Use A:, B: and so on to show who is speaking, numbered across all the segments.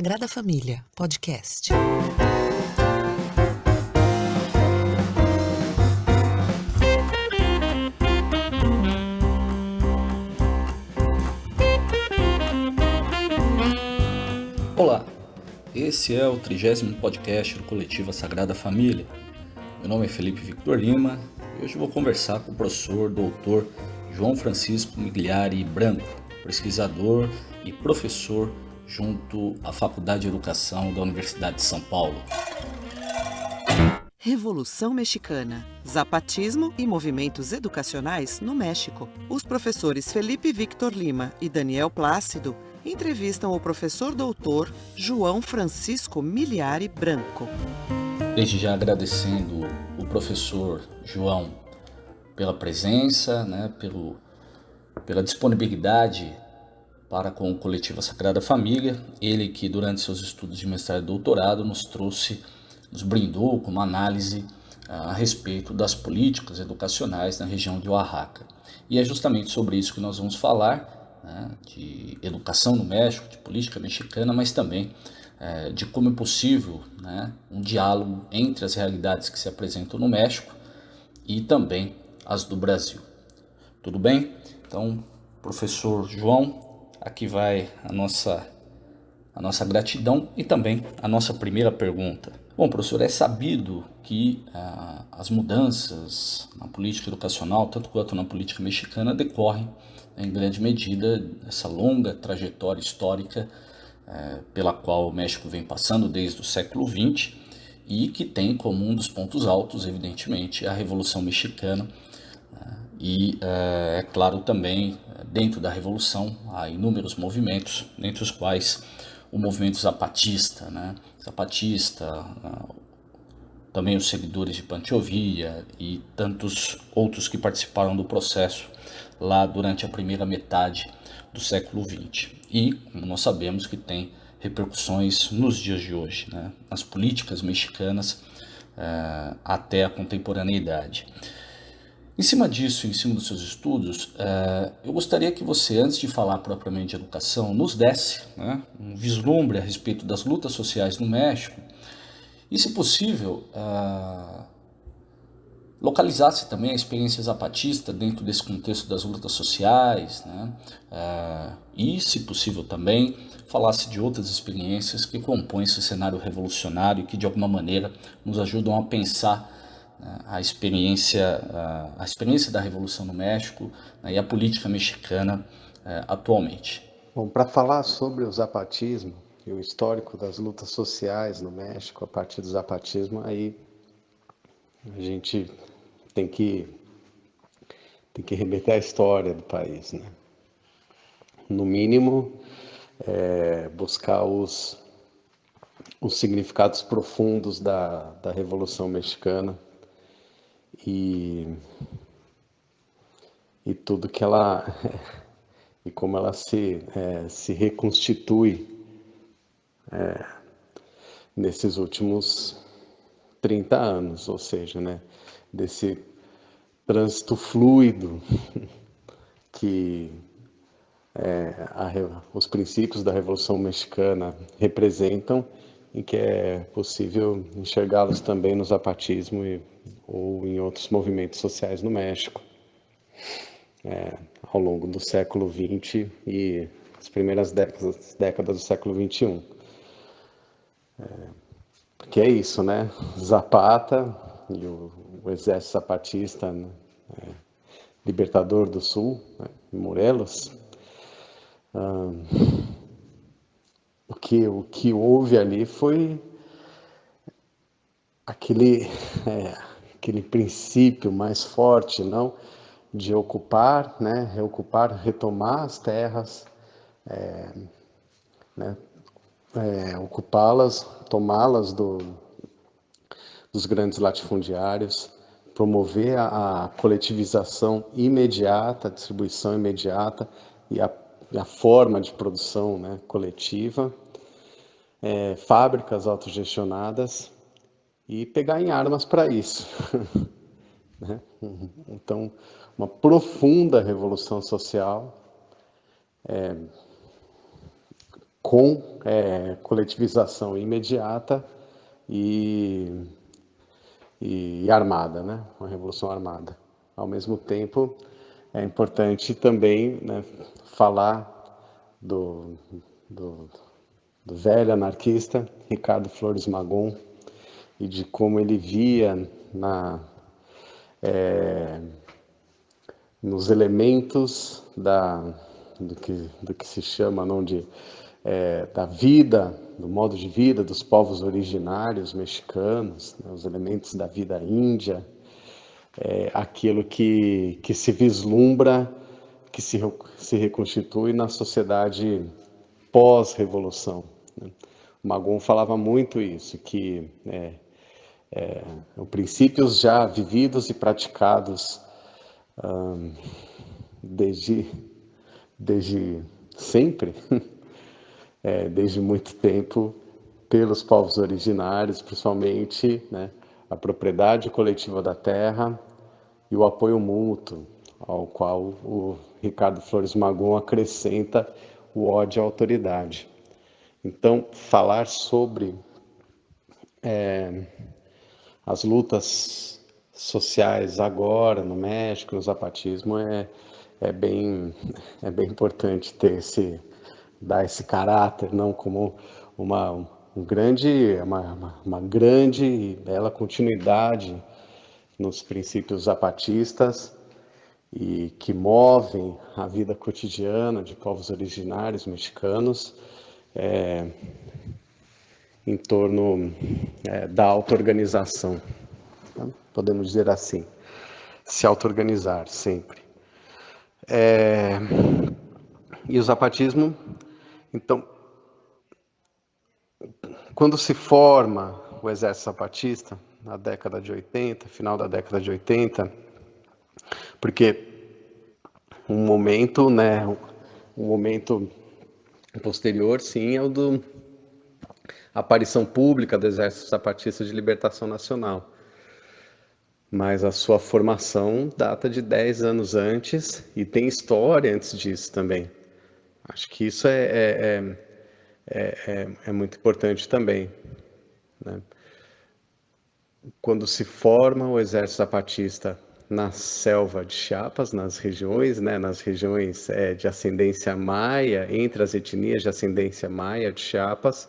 A: Sagrada Família, podcast.
B: Olá, esse é o 30º podcast do Coletivo Sagrada Família. Meu nome é Felipe Victor Lima e hoje vou conversar com o professor Dr. João Francisco Migliari Branco, pesquisador e professor junto à Faculdade de Educação da Universidade de São Paulo.
A: Revolução Mexicana, Zapatismo e Movimentos Educacionais no México. Os professores Felipe Victor Lima e Daniel Plácido entrevistam o professor doutor João Francisco Migliari Branco.
B: Desde já agradecendo o professor João pela presença, pela disponibilidade para com o Coletivo Sagrada Família. Ele que durante seus estudos de mestrado e doutorado nos brindou com uma análise a respeito das políticas educacionais na região de Oaxaca. E é justamente sobre isso que nós vamos falar, de educação no México, de política mexicana, mas também de como é possível um diálogo entre as realidades que se apresentam no México e também as do Brasil. Tudo bem? Então, professor João, aqui vai a nossa gratidão e também a nossa primeira pergunta. Bom, professor, é sabido que as mudanças na política educacional, tanto quanto na política mexicana, decorrem em grande medida dessa longa trajetória histórica pela qual o México vem passando desde o século XX e que tem como um dos pontos altos, evidentemente, a Revolução Mexicana. E, é claro, também, dentro da Revolução, há inúmeros movimentos, dentre os quais o movimento zapatista, também os seguidores de Pancho Villa e tantos outros que participaram do processo lá durante a primeira metade do século XX. E, como nós sabemos, que tem repercussões nos dias de hoje, nas políticas mexicanas até a contemporaneidade. Em cima disso, em cima dos seus estudos, eu gostaria que você, antes de falar propriamente de educação, nos desse um vislumbre a respeito das lutas sociais no México e, se possível, localizasse também a experiência zapatista dentro desse contexto das lutas sociais, e, se possível também, falasse de outras experiências que compõem esse cenário revolucionário e que, de alguma maneira, nos ajudam a pensar a experiência da Revolução no México e a política mexicana atualmente.
C: Bom, para falar sobre o zapatismo e o histórico das lutas sociais no México a partir do zapatismo, aí a gente tem que remeter à história do país, No mínimo, buscar os significados profundos da Revolução Mexicana e tudo que ela e como ela se reconstitui nesses últimos 30 anos, ou seja, desse trânsito fluido que os princípios da Revolução Mexicana representam e que é possível enxergá-los também no zapatismo ou em outros movimentos sociais no México ao longo do século XX e as primeiras décadas do século XXI. Porque é isso, Zapata e o exército zapatista, libertador do Sul, Morelos, o que houve ali foi aquele princípio mais forte, de ocupar, reocupar, retomar as terras, ocupá-las, tomá-las dos grandes latifundiários, promover a coletivização imediata, a distribuição imediata e a forma de produção coletiva, fábricas autogestionadas e pegar em armas para isso. Então, uma profunda revolução social com coletivização imediata e armada, né? Uma revolução armada. Ao mesmo tempo, é importante também, né, falar do velho anarquista Ricardo Flores Magón e de como ele via nos elementos do que se chama não, da vida, do modo de vida dos povos originários mexicanos, né, os elementos da vida índia, aquilo que se vislumbra, que se reconstitui na sociedade pós-revolução. Né? O Magón falava muito isso, que princípios já vividos e praticados desde sempre, desde muito tempo, pelos povos originários, principalmente, né, a propriedade coletiva da terra e o apoio mútuo, ao qual o Ricardo Flores Magón acrescenta o ódio à autoridade. Então, falar sobre as lutas sociais agora no México, no zapatismo, é bem importante dar esse caráter, não como uma grande e bela continuidade nos princípios zapatistas e que movem a vida cotidiana de povos originários mexicanos em torno da auto-organização. Podemos dizer assim, se auto-organizar sempre. E o zapatismo, então, quando se forma o Exército Zapatista, na década de 80, final da década de 80, porque um momento posterior, sim, é o do aparição pública do Exército Zapatista de Libertação Nacional. Mas a sua formação data de 10 anos antes e tem história antes disso também. Acho que isso é muito importante também, né? Quando se forma o Exército Zapatista na selva de Chiapas, nas regiões de ascendência maia, entre as etnias de ascendência maia de Chiapas,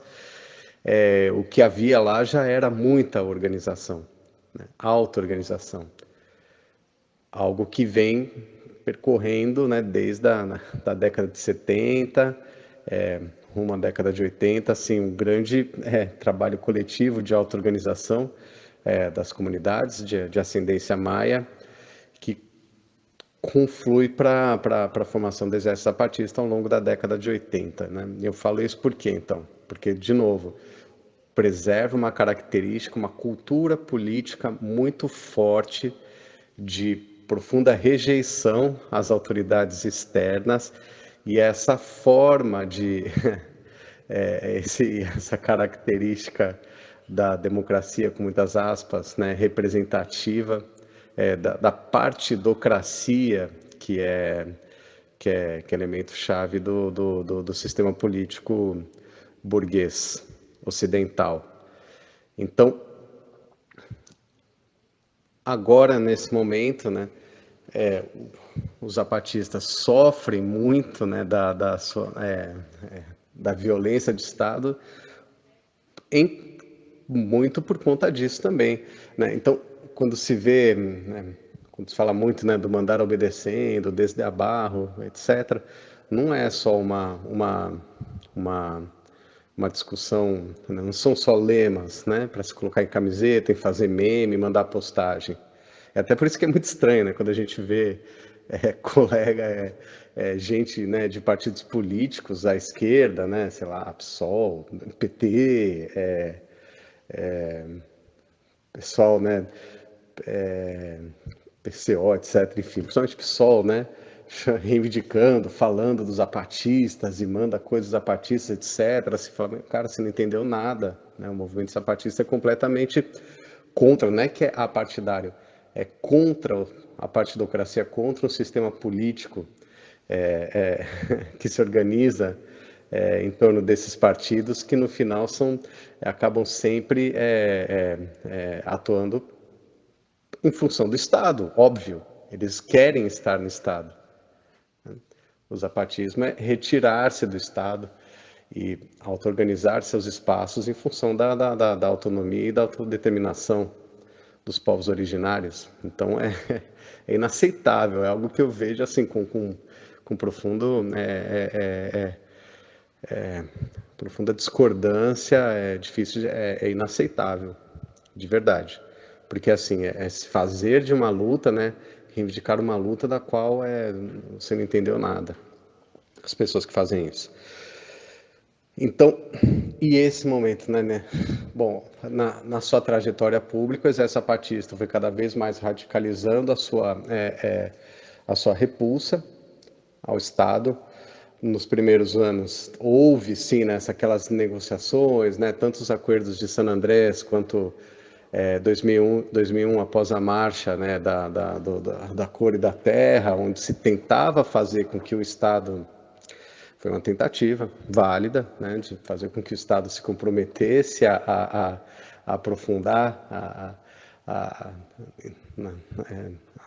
C: o que havia lá já era muita organização, né? Auto-organização. Algo que vem percorrendo, né, desde da década de 70, rumo à década de 80, assim, um grande trabalho coletivo de auto-organização das comunidades de ascendência maia, que conflui para a formação do Exército Zapatista ao longo da década de 80. Né? Eu falo isso por quê, então? Porque, de novo, preserva uma característica, uma cultura política muito forte de profunda rejeição às autoridades externas, e essa forma de essa característica da democracia, com muitas aspas, né, representativa, da partidocracia, que é elemento-chave do sistema político burguês ocidental. Então, agora, nesse momento, né, os zapatistas sofrem muito, né, da violência de Estado, muito por conta disso também, né? Então, quando se vê, né, quando se fala muito, né, do mandar obedecendo, desde abarro, etc., não é só uma discussão, né? Não são só lemas, né, para se colocar em camiseta, em fazer meme, mandar postagem. É até por isso que é muito estranho, né, quando a gente vê colega, gente, né, de partidos políticos à esquerda, né, sei lá, PSOL, PT, pessoal, né, PCO, etc., enfim, principalmente PSOL, né, reivindicando, falando dos zapatistas e manda coisas zapatistas, etc. Se fala, cara, você não entendeu nada, né? O movimento zapatista é completamente contra, não é que é apartidário, é contra a partidocracia, contra o sistema político que se organiza em torno desses partidos que no final acabam sempre atuando em função do Estado, óbvio. Eles querem estar no Estado. O zapatismo é retirar-se do Estado e auto-organizar seus espaços em função da autonomia e da autodeterminação dos povos originários. Então é inaceitável, é algo que eu vejo assim com profunda discordância, é difícil, é inaceitável, de verdade. Porque assim, se fazer de uma luta, né, reivindicar uma luta da qual você não entendeu nada. As pessoas que fazem isso. Então, e esse momento, né? Bom, na sua trajetória pública, o exército zapatista foi cada vez mais radicalizando a sua repulsa ao Estado. Nos primeiros anos houve, sim, aquelas negociações, né? Tanto os acordos de San Andrés quanto 2001, após a marcha, né, da cor e da terra, onde se tentava fazer com que o Estado... Foi uma tentativa válida, né, de fazer com que o Estado se comprometesse a aprofundar,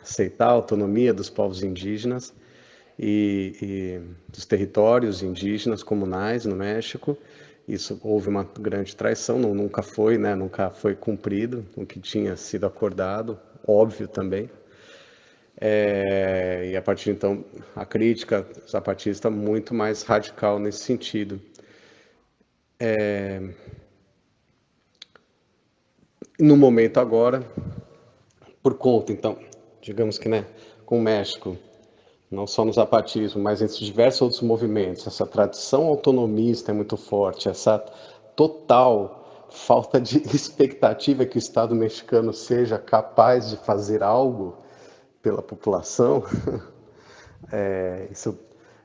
C: aceitar a autonomia dos povos indígenas e dos territórios indígenas comunais no México. Isso houve uma grande traição, nunca foi cumprido o que tinha sido acordado, óbvio também. E a partir de então, a crítica zapatista muito mais radical nesse sentido. No momento agora, por conta, então, digamos que, né, com o México, não só no zapatismo, mas entre diversos outros movimentos, essa tradição autonomista é muito forte, essa total falta de expectativa que o Estado mexicano seja capaz de fazer algo pela população,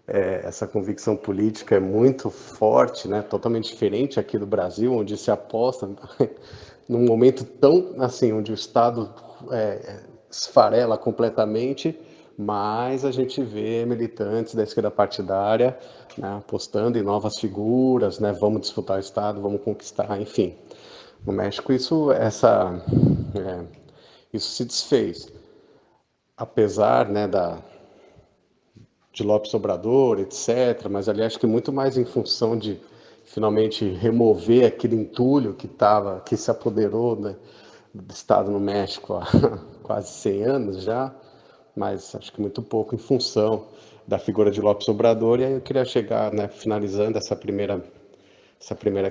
C: essa convicção política é muito forte, né? Totalmente diferente aqui do Brasil, onde se aposta num momento tão assim, onde o Estado esfarela completamente, mas a gente vê militantes da esquerda partidária, né, apostando em novas figuras, né? Vamos disputar o Estado, vamos conquistar, enfim. No México isso se desfez. Apesar, né, de López Obrador, etc., mas ali acho que muito mais em função de finalmente remover aquele entulho que se apoderou, né, do Estado no México há quase 100 anos já, mas acho que muito pouco em função da figura de López Obrador. E aí eu queria chegar, né, finalizando essa primeira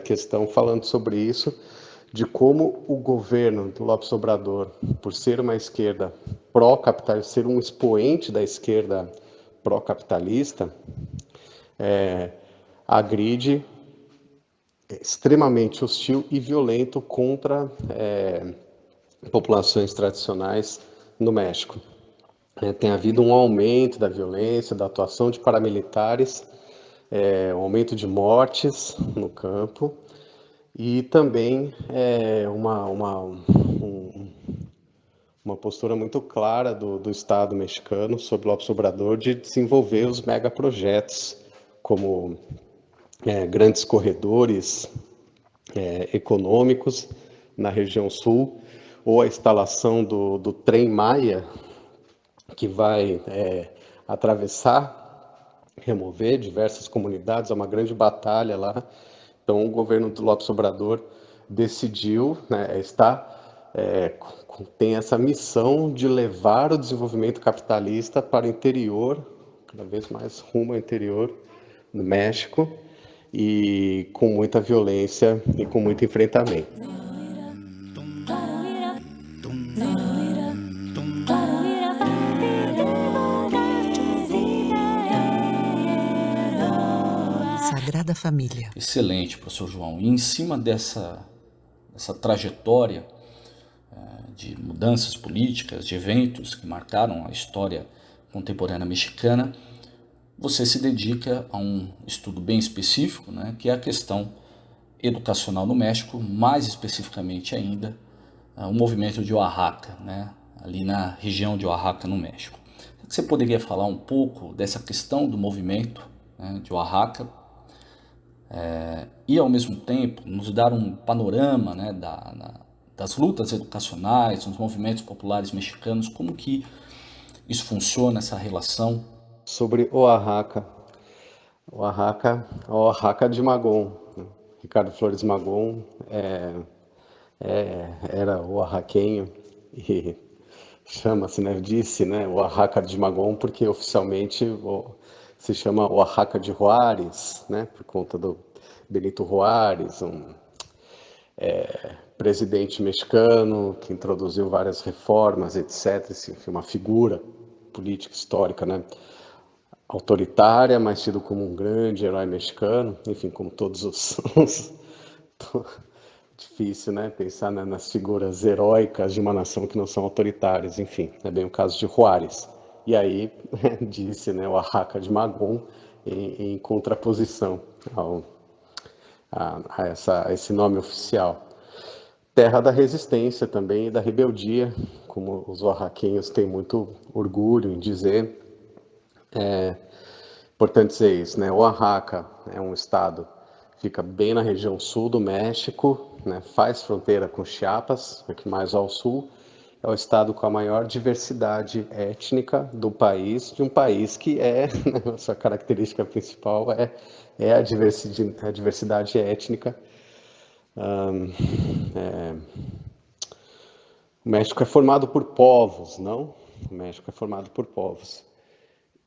C: questão, falando sobre isso, de como o governo do López Obrador, por ser uma esquerda pró-capitalista, ser um expoente da esquerda pró-capitalista, agride extremamente hostil e violento contra populações tradicionais no México. Tem havido um aumento da violência, da atuação de paramilitares, um aumento de mortes no campo, e também uma postura muito clara do Estado mexicano sobre López Obrador de desenvolver os megaprojetos, como grandes corredores econômicos na região sul, ou a instalação do Trem Maia, que vai remover diversas comunidades, é uma grande batalha lá. Então, o governo do López Obrador decidiu, né, tem essa missão de levar o desenvolvimento capitalista para o interior, cada vez mais rumo ao interior do México, e com muita violência e com muito enfrentamento.
A: Sagrada Família.
B: Excelente, professor João. E em cima dessa trajetória de mudanças políticas, de eventos que marcaram a história contemporânea mexicana, você se dedica a um estudo bem específico, né, que é a questão educacional no México, mais especificamente ainda o movimento de Oaxaca, né, ali na região de Oaxaca, no México. Você poderia falar um pouco dessa questão do movimento, né, de Oaxaca, e, ao mesmo tempo, nos dar um panorama, né, das lutas educacionais, dos movimentos populares mexicanos, como que isso funciona, essa relação?
C: Sobre Oaxaca de Magón, né? Ricardo Flores Magón era oaxaquenho e chama-se, né, disse, né, Oaxaca de Magón porque oficialmente se chama Oaxaca de Juárez, né, por conta do Benito Juárez, um presidente mexicano que introduziu várias reformas, etc. Assim, uma figura política histórica, né, autoritária, mas tido como um grande herói mexicano, enfim, como todos os difícil, né, pensar nas figuras heróicas de uma nação que não são autoritárias, enfim, é bem o caso de Juárez. E aí disse, né, o Oaxaca de Magón em contraposição a esse nome oficial. Terra da resistência também e da rebeldia, como os oaxaquenhos têm muito orgulho em dizer. Importante dizer isso, né? Oaxaca é um estado que fica bem na região sul do México, né? Faz fronteira com Chiapas, aqui mais ao sul. É o estado com a maior diversidade étnica do país, de um país que a sua característica principal é a diversidade étnica. O México é formado por povos, não? O México é formado por povos.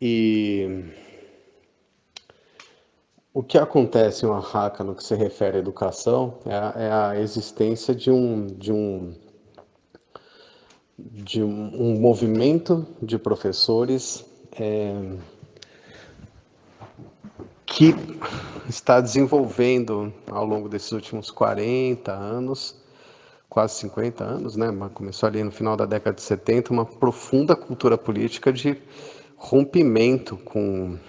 C: E o que acontece em Oaxaca no que se refere à educação é a existência de um movimento de professores que está desenvolvendo ao longo desses últimos 40 anos, quase 50 anos, né? Começou ali no final da década de 70, uma profunda cultura política de rompimento com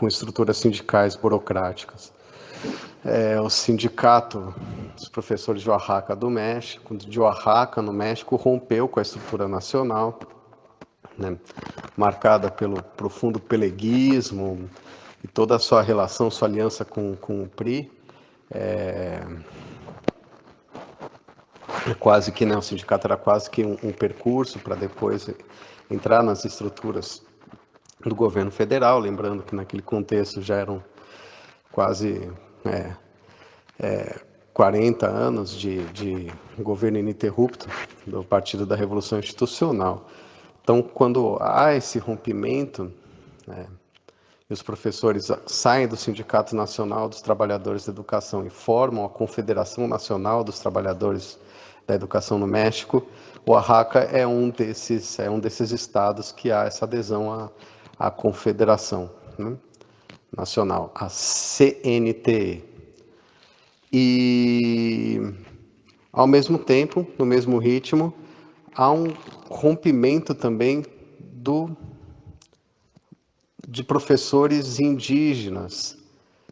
C: estruturas sindicais burocráticas. O sindicato dos professores de Oaxaca do México, de Oaxaca no México, rompeu com a estrutura nacional, né, marcada pelo profundo peleguismo e toda a sua relação, sua aliança com o PRI. Quase que, né, o sindicato era quase que um percurso para depois entrar nas estruturas do governo federal, lembrando que naquele contexto já eram quase 40 anos de governo ininterrupto do Partido da Revolução Institucional. Então, quando há esse rompimento, e os professores saem do Sindicato Nacional dos Trabalhadores da Educação e formam a Confederação Nacional dos Trabalhadores da Educação no México, o Oaxaca é um desses estados que há essa adesão à Confederação, né, Nacional, a CNTE. E, ao mesmo tempo, no mesmo ritmo, há um rompimento também de professores indígenas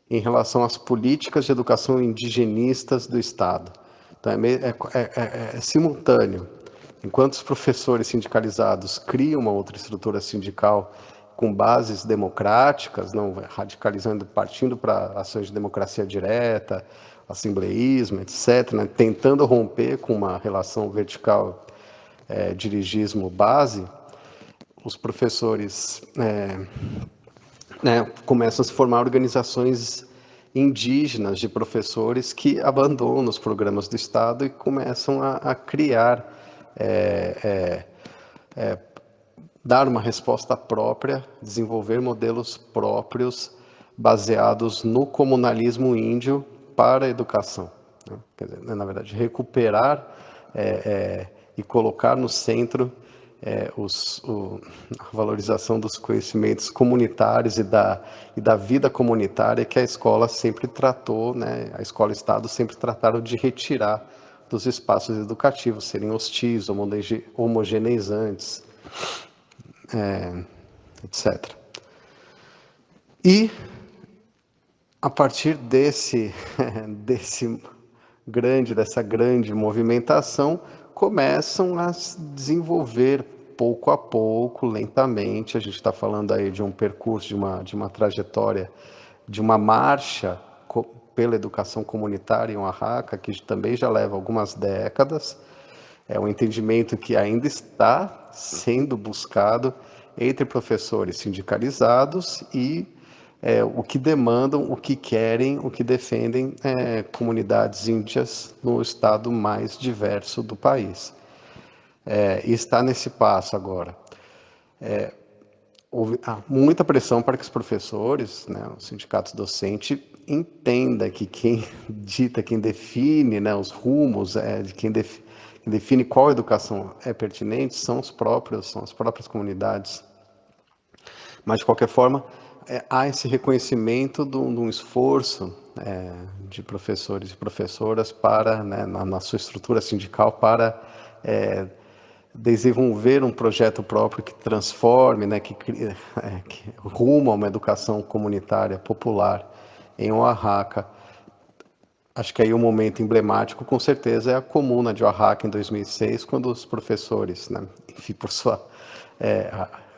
C: em relação às políticas de educação indigenistas do Estado. Então, é simultâneo. Enquanto os professores sindicalizados criam uma outra estrutura sindical com bases democráticas, não radicalizando, partindo para ações de democracia direta, assembleísmo, etc., né, tentando romper com uma relação vertical dirigismo-base, os professores começam a se formar organizações indígenas de professores que abandonam os programas do Estado e começam a criar, dar uma resposta própria, desenvolver modelos próprios baseados no comunalismo índio para a educação, né? Quer dizer, na verdade, recuperar e colocar no centro a valorização dos conhecimentos comunitários e da vida comunitária que a escola sempre tratou, né? A escola e o Estado sempre trataram de retirar dos espaços educativos, serem hostis, homogeneizantes, etc. E, a partir dessa grande movimentação, começam a se desenvolver pouco a pouco, lentamente. A gente está falando aí de um percurso, de uma trajetória de uma marcha pela educação comunitária em Oaxaca, que também já leva algumas décadas. É um entendimento que ainda está sendo buscado entre professores sindicalizados e o que demandam, o que querem, o que defendem comunidades índias no estado mais diverso do país. E está nesse passo agora. Houve muita pressão para que os professores, né, os sindicatos docentes, entenda que quem dita, quem define, né, os rumos, de quem define qual educação é pertinente são as próprias comunidades. Mas, de qualquer forma, há esse reconhecimento de um esforço de professores e professoras para, né, na sua estrutura sindical, para desenvolver um projeto próprio que transforme, né, que rumo a uma educação comunitária popular em Oaxaca. Acho que aí um momento emblemático, com certeza, é a Comuna de Oaxaca em 2006, quando os professores, né, enfim, por sua,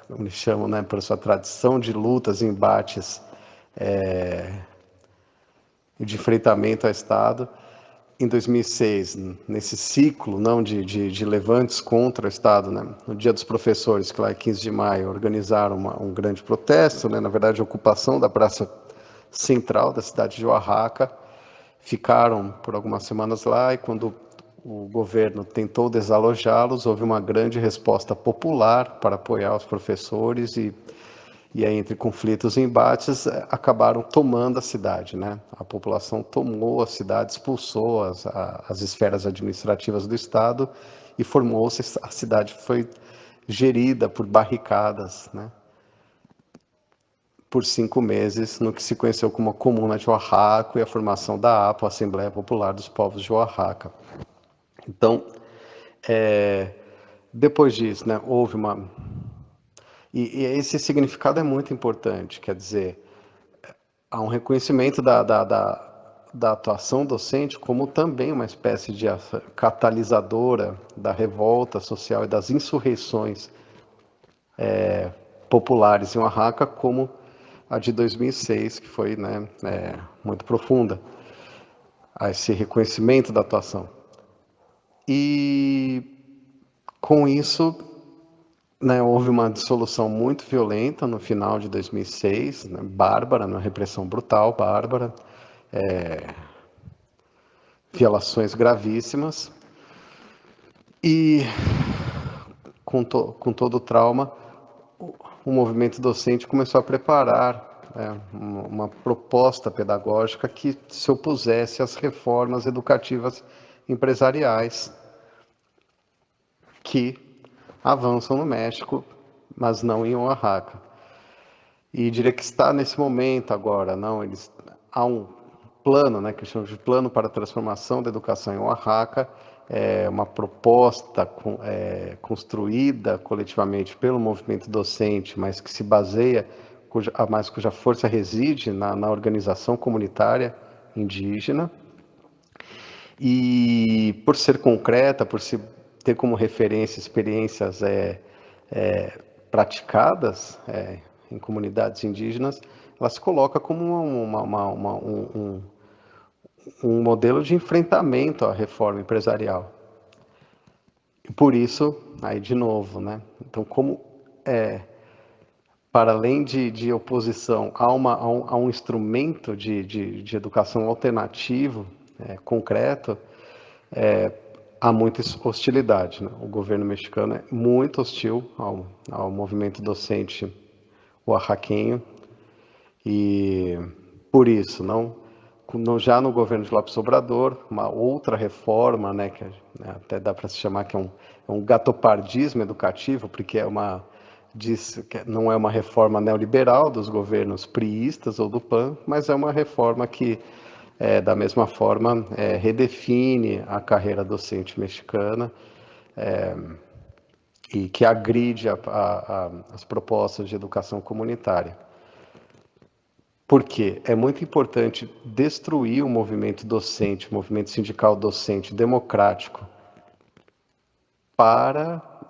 C: como eles chamam, né, por sua tradição de lutas e embates de enfrentamento ao Estado, em 2006, nesse ciclo não de levantes contra o Estado, né, no Dia dos Professores, que lá é 15 de maio, organizaram um grande protesto, né, na verdade, a ocupação da praça central da cidade de Oaxaca. Ficaram por algumas semanas lá e quando o governo tentou desalojá-los, houve uma grande resposta popular para apoiar os professores e aí, entre conflitos e embates, acabaram tomando a cidade, né? A população tomou a cidade, expulsou as esferas administrativas do Estado e formou-se, a cidade foi gerida por barricadas, né? Por 5 meses, no que se conheceu como a Comuna de Oaxaca e a formação da APO, Assembleia Popular dos Povos de Oaxaca. Então, depois disso, né, houve uma... E esse significado é muito importante, quer dizer, há um reconhecimento da atuação docente como também uma espécie de catalisadora da revolta social e das insurreições populares em Oaxaca, como a de 2006, que foi, né, muito profunda, a esse reconhecimento da atuação. E com isso, né, houve uma dissolução muito violenta no final de 2006, né, bárbara, uma repressão brutal, bárbara, violações gravíssimas, e com todo o trauma, o movimento docente começou a preparar uma proposta pedagógica que se opusesse às reformas educativas empresariais que avançam no México, mas não em Oaxaca. E diria que está nesse momento agora, não? Há um plano, né, que chamamos de Plano para a Transformação da Educação em Oaxaca, uma proposta construída coletivamente pelo movimento docente, mas que se baseia, cuja força reside na organização comunitária indígena. E por ser concreta, por se ter como referência experiências praticadas em comunidades indígenas, ela se coloca como um modelo de enfrentamento à reforma empresarial. E por isso, aí de novo, né? Então, como para além de oposição a um instrumento de educação alternativo, concreto, há muita hostilidade, né? O governo mexicano é muito hostil ao movimento docente oaxaquenho e por isso, já no governo de López Obrador, uma outra reforma, né, que até dá para se chamar que é um gatopardismo educativo, porque diz que não é uma reforma neoliberal dos governos priistas ou do PAN, mas é uma reforma que, da mesma forma, redefine a carreira docente mexicana e que agride as propostas de educação comunitária. Porque é muito importante destruir o movimento docente, o movimento sindical docente democrático,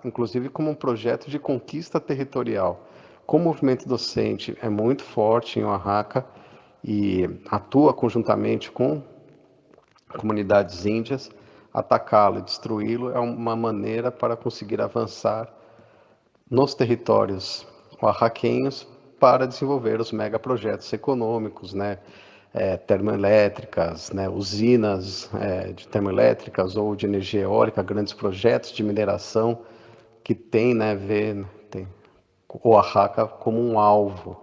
C: inclusive como um projeto de conquista territorial. Como o movimento docente é muito forte em Oaxaca, e atua conjuntamente com comunidades índias, atacá-lo e destruí-lo é uma maneira para conseguir avançar nos territórios oaxaquenhos para desenvolver os megaprojetos econômicos, né? Termoelétricas, né? Usinas de termoelétricas ou de energia eólica, grandes projetos de mineração que tem, né, tem Oaxaca como um alvo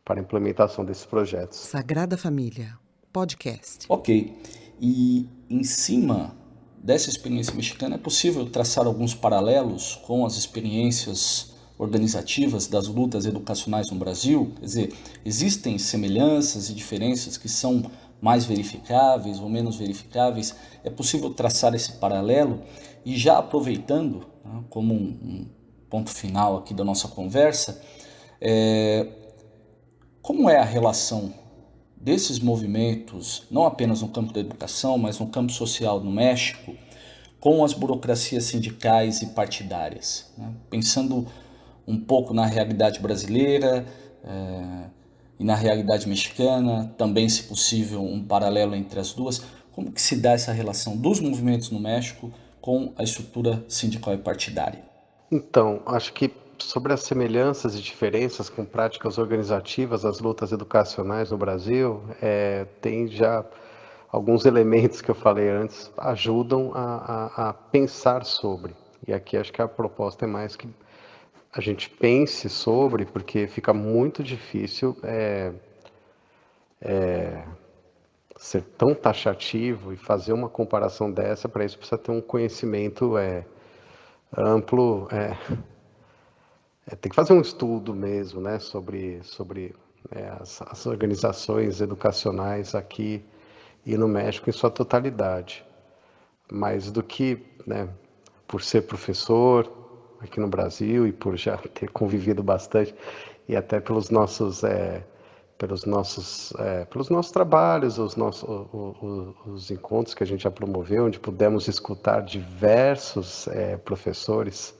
C: para a implementação desses projetos.
A: Sagrada Família, podcast.
B: Ok, e em cima dessa experiência mexicana é possível traçar alguns paralelos com as experiências organizativas das lutas educacionais no Brasil? Quer dizer, existem semelhanças e diferenças que são mais verificáveis ou menos verificáveis? É possível traçar esse paralelo? E já aproveitando, né, como um ponto final aqui da nossa conversa, como é a relação desses movimentos, não apenas no campo da educação, mas no campo social no México, com as burocracias sindicais e partidárias, né? Pensando um pouco na realidade brasileira e na realidade mexicana, também, se possível, um paralelo entre as duas. Como que se dá essa relação dos movimentos no México com a estrutura sindical e partidária?
C: Então, acho que sobre as semelhanças e diferenças com práticas organizativas das lutas educacionais no Brasil, tem já alguns elementos que eu falei antes, ajudam a pensar sobre. E aqui acho que a proposta é mais que a gente pense sobre, porque fica muito difícil ser tão taxativo e fazer uma comparação dessa. Para isso precisa ter um conhecimento amplo, tem que fazer um estudo mesmo, né, sobre as organizações educacionais aqui e no México em sua totalidade. Mais do que, né, por ser professor aqui no Brasil e por já ter convivido bastante e até pelos nossos trabalhos, os encontros que a gente já promoveu, onde pudemos escutar diversos professores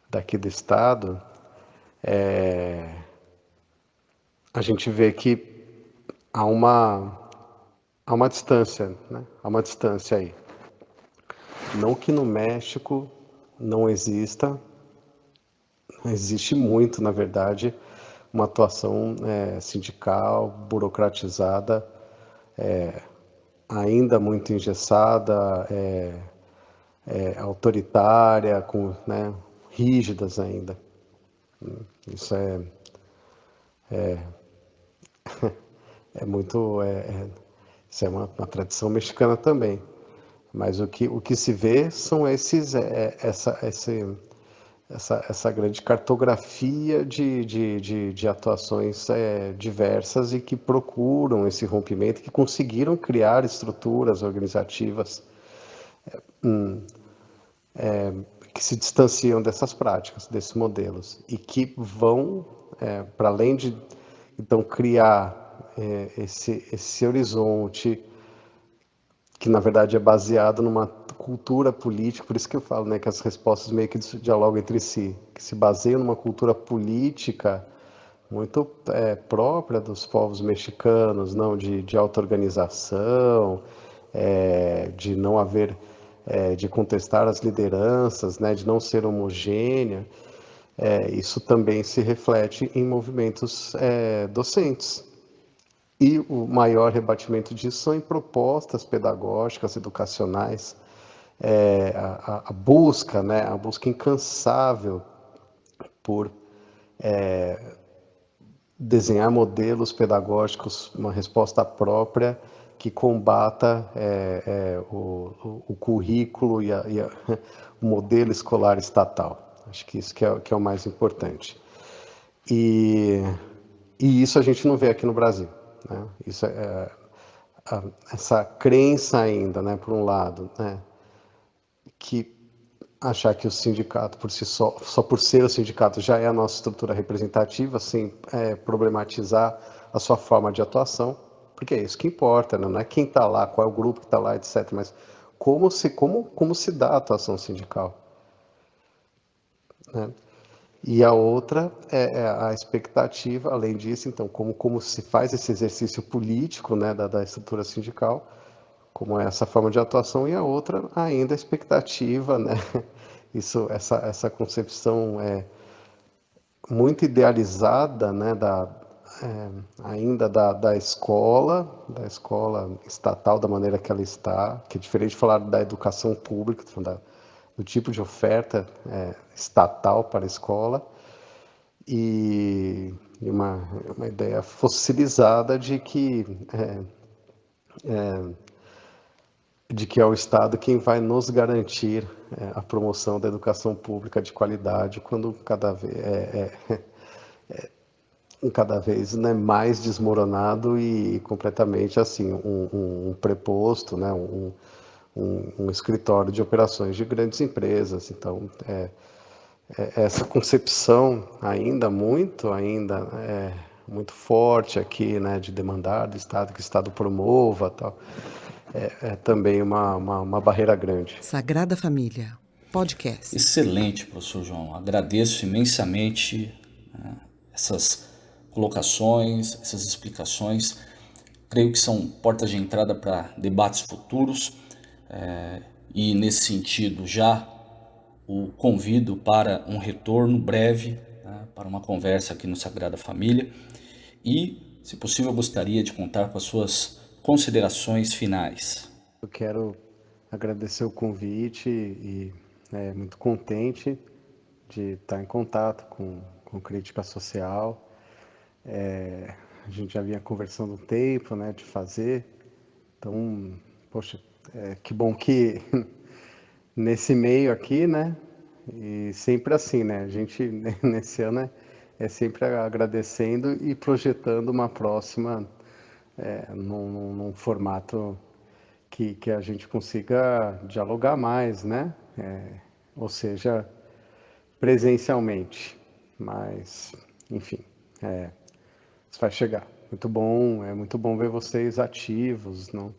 C: daqui do estado, a gente vê que há uma distância, né? Há uma distância aí. Não que no México não exista, existe muito, na verdade, uma atuação sindical, burocratizada, ainda muito engessada, autoritária, né, rígidas ainda. Isso isso é uma tradição mexicana também. Mas o que se vê são essa grande cartografia de atuações diversas e que procuram esse rompimento, que conseguiram criar estruturas organizativas que se distanciam dessas práticas, desses modelos, e que vão, para além de então criar esse horizonte que na verdade é baseado numa cultura política, por isso que eu falo, né, que as respostas meio que dialogam entre si, que se baseiam numa cultura política muito própria dos povos mexicanos, não de auto-organização, de não haver, de contestar as lideranças, né, de não ser homogênea. Isso também se reflete em movimentos docentes. E o maior rebatimento disso são em propostas pedagógicas, educacionais, a busca, né, a busca incansável por desenhar modelos pedagógicos, uma resposta própria que combata o currículo e o modelo escolar estatal. Acho que isso que é o mais importante. E isso a gente não vê aqui no Brasil, né? Isso essa crença ainda, né, por um lado, né, que achar que o sindicato por si só por ser o sindicato já é a nossa estrutura representativa, sem problematizar a sua forma de atuação, porque é isso que importa, né? Não é quem está lá, qual é o grupo que está lá, etc., mas como se dá a atuação sindical, né? E a outra é a expectativa, além disso, então, como se faz esse exercício político, né, da estrutura sindical, como é essa forma de atuação, e a outra ainda a expectativa, né, essa concepção muito idealizada, né, ainda da da escola estatal da maneira que ela está, que é diferente de falar da educação pública, do tipo de oferta estatal para a escola, e uma ideia fossilizada de que é o Estado quem vai nos garantir a promoção da educação pública de qualidade, quando cada vez, né, mais desmoronado e completamente assim um preposto, né, um escritório de operações de grandes empresas. Então, essa concepção muito forte aqui, né, de demandar do Estado, que o Estado promova, tal, é também uma barreira grande.
A: Sagrada Família, podcast.
B: Excelente, professor João. Agradeço imensamente essas colocações, essas explicações. Creio que são portas de entrada para debates futuros e, nesse sentido, já o convido para um retorno breve, né, para uma conversa aqui no Sagrada Família e, se possível, eu gostaria de contar com as suas considerações finais.
C: Eu quero agradecer o convite e muito contente de estar em contato com crítica social. A gente já vinha conversando um tempo, né, de fazer. Então, poxa, que bom que nesse meio aqui, né, e sempre assim, né, a gente nesse ano é sempre agradecendo e projetando uma próxima num formato que a gente consiga dialogar mais, né? Ou seja, presencialmente. Mas, enfim, isso vai chegar. Muito bom, é muito bom ver vocês ativos, não?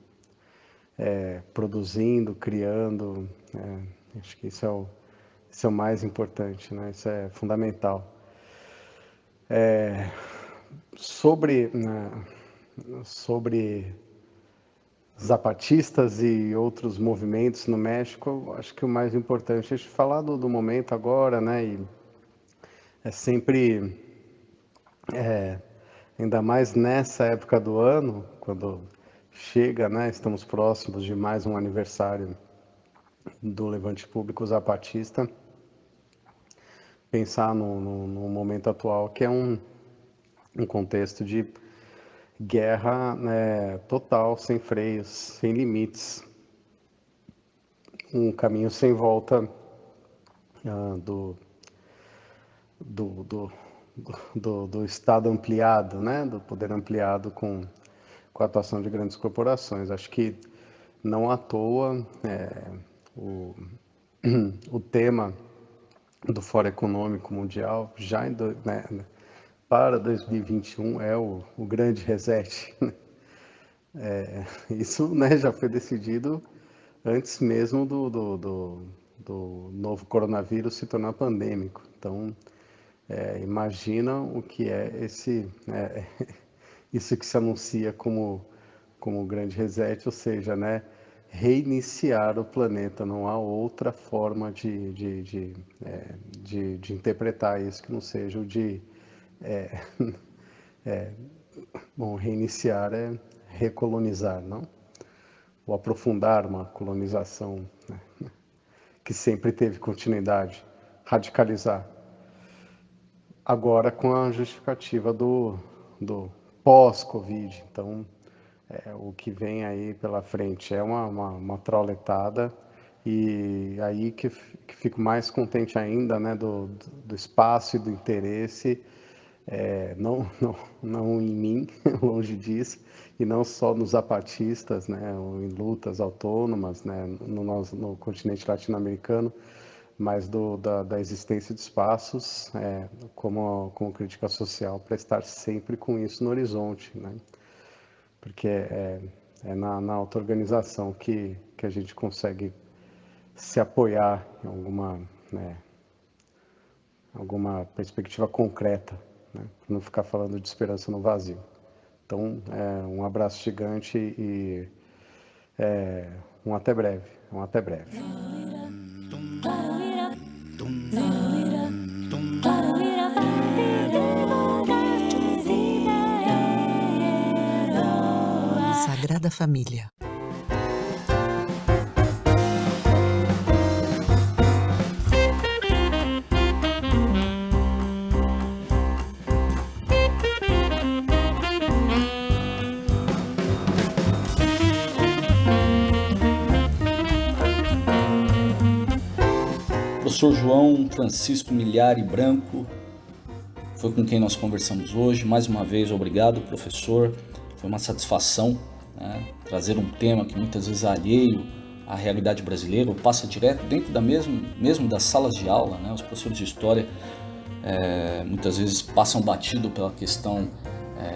C: Produzindo, criando. Acho que isso é o mais importante, né? Isso é fundamental. Sobre, né, sobre zapatistas e outros movimentos no México, acho que o mais importante é a gente falar do momento agora, né? E é sempre, ainda mais nessa época do ano, quando chega, né? Estamos próximos de mais um aniversário do Levante Público Zapatista, pensar no momento atual, que é um contexto de guerra, né, total, sem freios, sem limites, um caminho sem volta do, do, do, do Estado ampliado, né, do poder ampliado com a atuação de grandes corporações. Acho que não à toa o tema do Fórum Econômico Mundial já para 2021 é o grande reset. Isso, né, já foi decidido antes mesmo do novo coronavírus se tornar pandêmico. Então, imagina o que é isso que se anuncia como grande reset, ou seja, né, reiniciar o planeta. Não há outra forma de interpretar isso que não seja o de bom, reiniciar é recolonizar, não? Ou aprofundar uma colonização, né, que sempre teve continuidade, radicalizar. Agora com a justificativa do pós-Covid. Então, o que vem aí pela frente é uma trauletada, e aí que fico mais contente ainda, né, do espaço e do interesse, não em mim, longe disso, e não só nos zapatistas, né, ou em lutas autônomas, né, no continente latino-americano, mas da existência de espaços como crítica social, para estar sempre com isso no horizonte, né? Porque é na auto-organização que a gente consegue se apoiar em alguma, né, alguma perspectiva concreta, né? Para não ficar falando de esperança no vazio. Então, um abraço gigante e um até breve. Um até breve.
A: Sagrada Família.
B: Professor João Francisco Milhari Branco foi com quem nós conversamos hoje. Mais uma vez, obrigado, professor. Foi uma satisfação, né, trazer um tema que muitas vezes é alheio à realidade brasileira, ou passa direto dentro mesmo das salas de aula, né? Os professores de história muitas vezes passam batido pela questão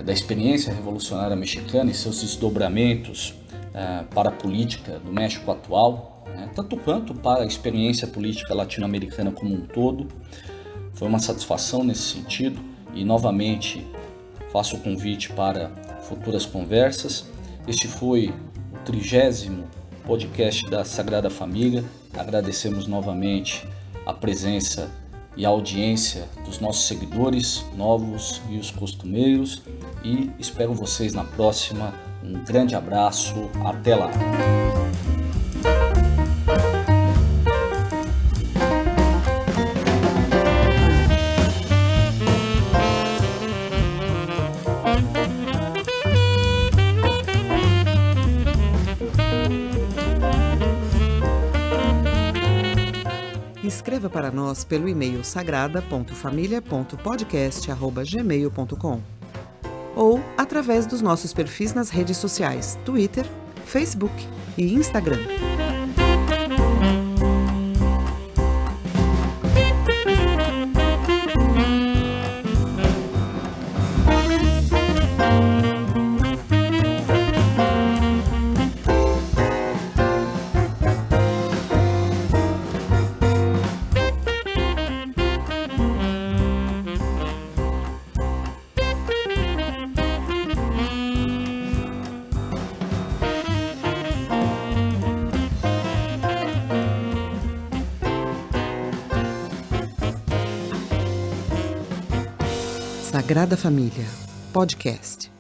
B: da experiência revolucionária mexicana e seus desdobramentos para a política do México atual, tanto quanto para a experiência política latino-americana como um todo. Foi uma satisfação nesse sentido e, novamente, faço o convite para futuras conversas. Este foi o 30º podcast da Sagrada Família. Agradecemos novamente a presença e a audiência dos nossos seguidores novos e os costumeiros e espero vocês na próxima. Um grande abraço, até lá!
A: Escreva para nós pelo e-mail sagrada.familia.podcast@gmail.com ou através dos nossos perfis nas redes sociais, Twitter, Facebook e Instagram. Sagrada Família, podcast.